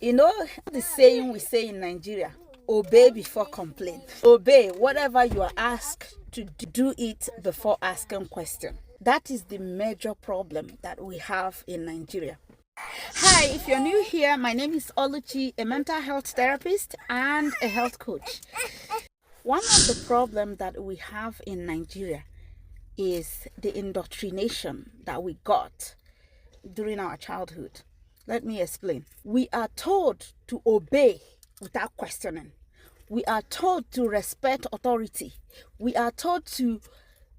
You know the saying we say in Nigeria, obey before complain. Obey whatever you are asked to do it before asking question. That is the major problem that we have in Nigeria. Hi, if you're new here, my name is Oluchi, a mental health therapist and a health coach. One of the problems that we have in Nigeria is the indoctrination that we got during our childhood. Let me explain. We are told to obey without questioning. We are told to respect authority. We are told to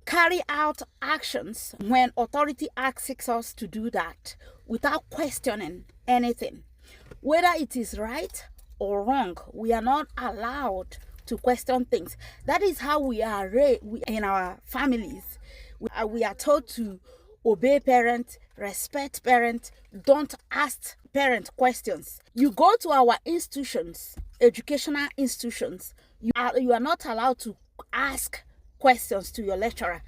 carry out actions when authority asks us to do that without questioning anything. Whether it is right or wrong, we are not allowed to question things. That is how we are raised in our families. We are told to obey parents, respect parents, don't ask parent questions. You go to our institutions, educational institutions, you are not allowed to ask questions to your lecturer.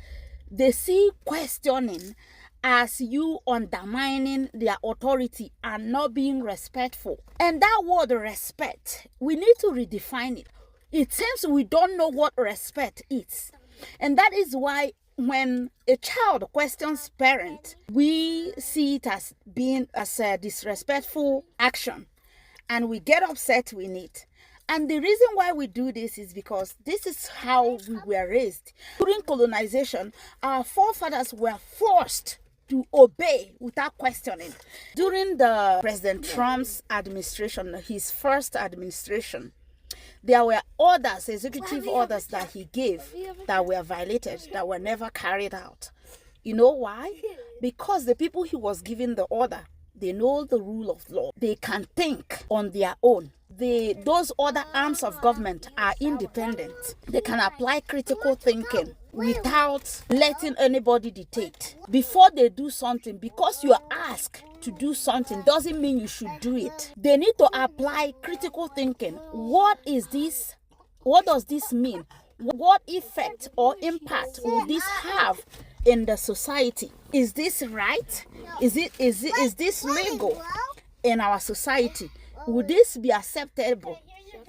They see questioning as you undermining their authority and not being respectful. And that word respect, we need to redefine it. It seems we don't know what respect is. And that is why when a child questions parent, we see it as being a disrespectful action, and we get upset with it. And the reason why we do this is because this is how we were raised. During colonization, our forefathers were forced to obey without questioning. During the President Trump's administration, his first administration, there were orders, executive orders that he gave that were violated, that were never carried out. You know why? Because the people he was giving the order, they know the rule of law. They can think on their own. Those other arms of government are independent. They can apply critical thinking without letting anybody dictate. Before they do something, because you are asked to do something doesn't mean you should do it. They need to apply critical thinking. What is this? What does this mean? What effect or impact will this have in the society? Is this right? Is this legal in our society? Would this be acceptable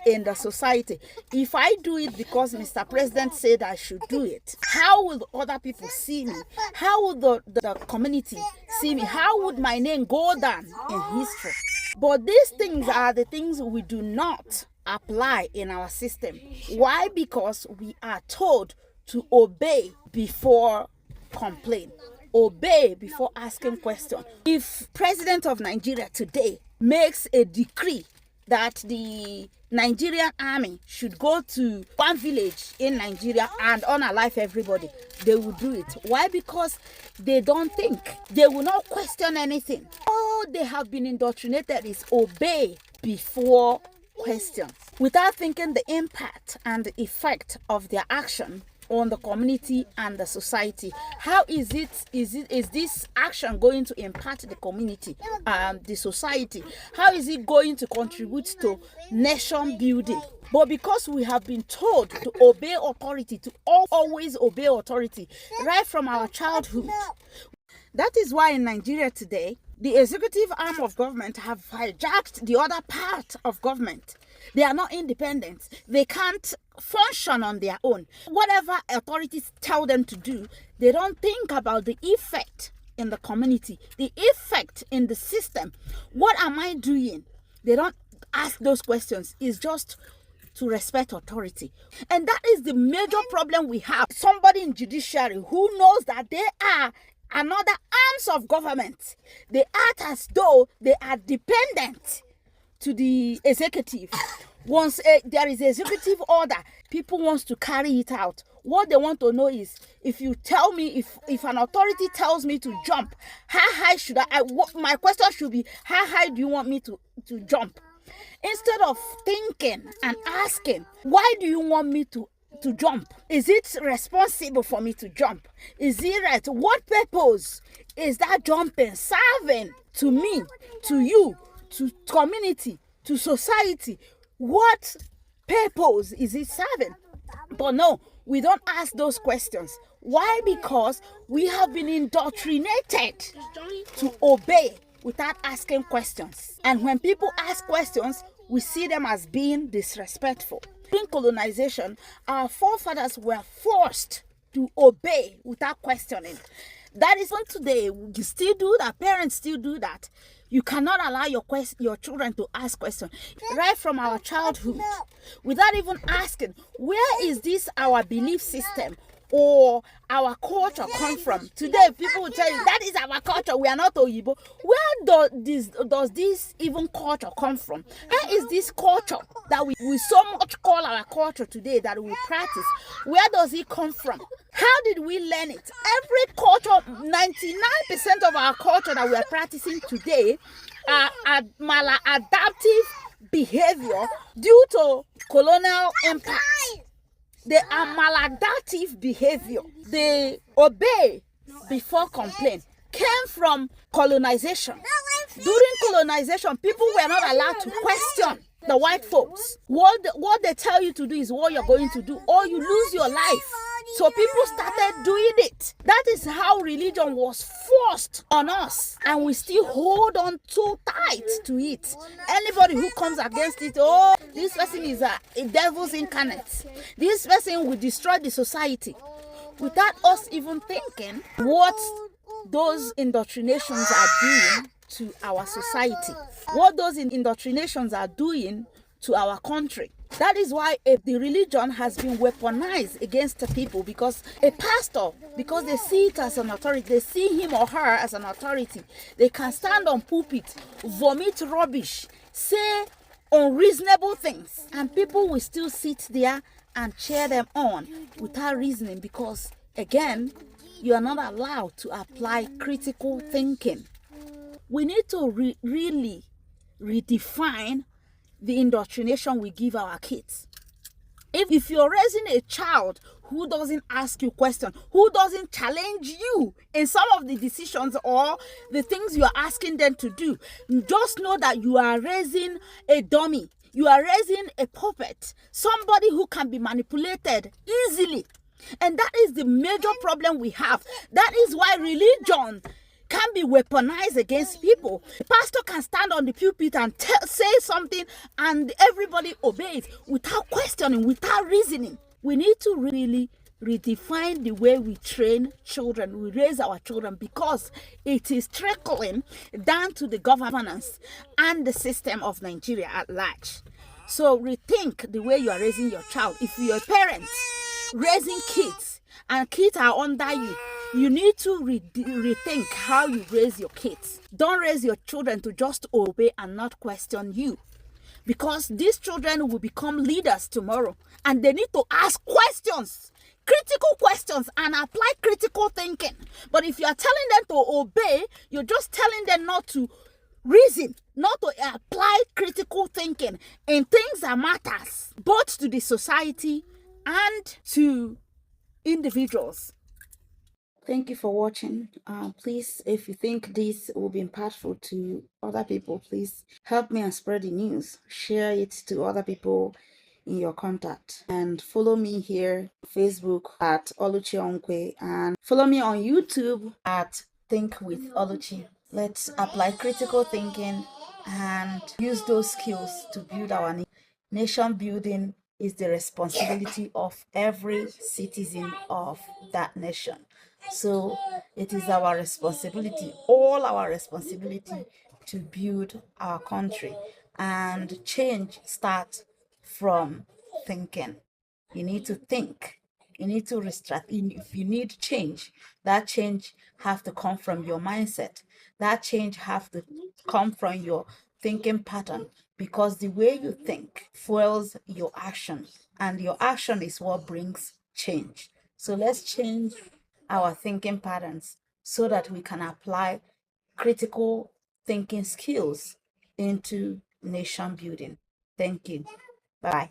in the society? If I do it because Mr. President said I should do it, how will other people see me? How will the community see me? How would my name go down in history? But these things are the things we do not apply in our system. Why? Because we are told to obey before complain. Obey before asking questions. If President of Nigeria today makes a decree that the Nigerian army should go to one village in Nigeria and unalive everybody, they will do it. Why? Because they don't think. They will not question anything. All they have been indoctrinated is obey before question, without thinking the impact and the effect of their action on the community and the society. How is this action going to impact the community and the society? How is it going to contribute to nation building? But because we have been told to obey authority, to always obey authority right from our childhood, that is why in Nigeria today, the executive arm of government have hijacked the other part of government. They are not independent. They can't function on their own. Whatever authorities tell them to do, they don't think about the effect in the community, the effect in the system. What am I doing? They don't ask those questions. It's just to respect authority. And that is the major problem we have. Somebody in judiciary who knows that they are another arms of government. They act as though they are dependent to the executive. Once there is executive order, people want to carry it out. What they want to know is, if you tell me, if an authority tells me to jump, how high should my question should be, how high do you want me to jump? Instead of thinking and asking, why do you want me to jump? Is it responsible for me to jump? Is it right? What purpose is that jumping serving to me, to you, to community, to society? What purpose is it serving? But no, we don't ask those questions. Why? Because we have been indoctrinated to obey without asking questions. And when people ask questions, we see them as being disrespectful. During colonization, our forefathers were forced to obey without questioning. That is on today. You still do that. Parents still do that. You cannot allow your children to ask questions right from our childhood without even asking, where is this our belief system or our culture come from? Today, people will tell you that is our culture. We are not Oyibo. Where does this even culture come from? Where is this culture that we so much call our culture today that we practice? Where does it come from? How did we learn it? Every culture, 99% of our culture that we are practicing today are maladaptive behavior due to colonial impact. They are maladaptive behavior. They obey before complain. Came from colonization. During colonization, people were not allowed to question the white folks. What they tell you to do is what you're going to do, or you lose your life. So people started doing it. That is how religion was forced on us, and we still hold on too tight to it. Anybody who comes against it, oh, this person is a devil's incarnate. This person will destroy the society, without us even thinking what those indoctrinations are doing to our society, what those indoctrinations are doing to our country. That is why the religion has been weaponized against the people, because a pastor, because they see it as an authority, they see him or her as an authority, they can stand on pulpit, vomit rubbish, say unreasonable things, and people will still sit there and cheer them on without reasoning, because again, you are not allowed to apply critical thinking. We need to really redefine the indoctrination we give our kids. If you're raising a child who doesn't ask you questions, who doesn't challenge you in some of the decisions or the things you are asking them to do, just know that you are raising a dummy. You are raising a puppet, somebody who can be manipulated easily. And that is the major problem we have. That is why religion can be weaponized against people. The pastor can stand on the pulpit and say something, and everybody obeys without questioning, without reasoning. We need to really redefine the way we train children, we raise our children, because it is trickling down to the governance and the system of Nigeria at large. So rethink the way you are raising your child. If you're a parent raising kids and kids are under you, you need to rethink how you raise your kids. Don't raise your children to just obey and not question you, because these children will become leaders tomorrow, and they need to ask questions, critical questions, and apply critical thinking. But if you are telling them to obey, you're just telling them not to reason, not to apply critical thinking in things that matters both to the society and to individuals. Thank you for watching. Please, if you think this will be impactful to other people, please help me and spread the news. Share it to other people in your contact. And follow me here on Facebook at Oluchi Onkwe, and follow me on YouTube at Think with Oluchi. Let's apply critical thinking and use those skills to build our nation. Nation building is the responsibility of every citizen of that nation. So it is our responsibility, all our responsibility, to build our country. And change starts from thinking. You need to think. You need to restrict. If you need change, that change have to come from your mindset. That change have to come from your thinking pattern, because the way you think fuels your action, and your action is what brings change. So let's change our thinking patterns so that we can apply critical thinking skills into nation building. Thank you. Bye.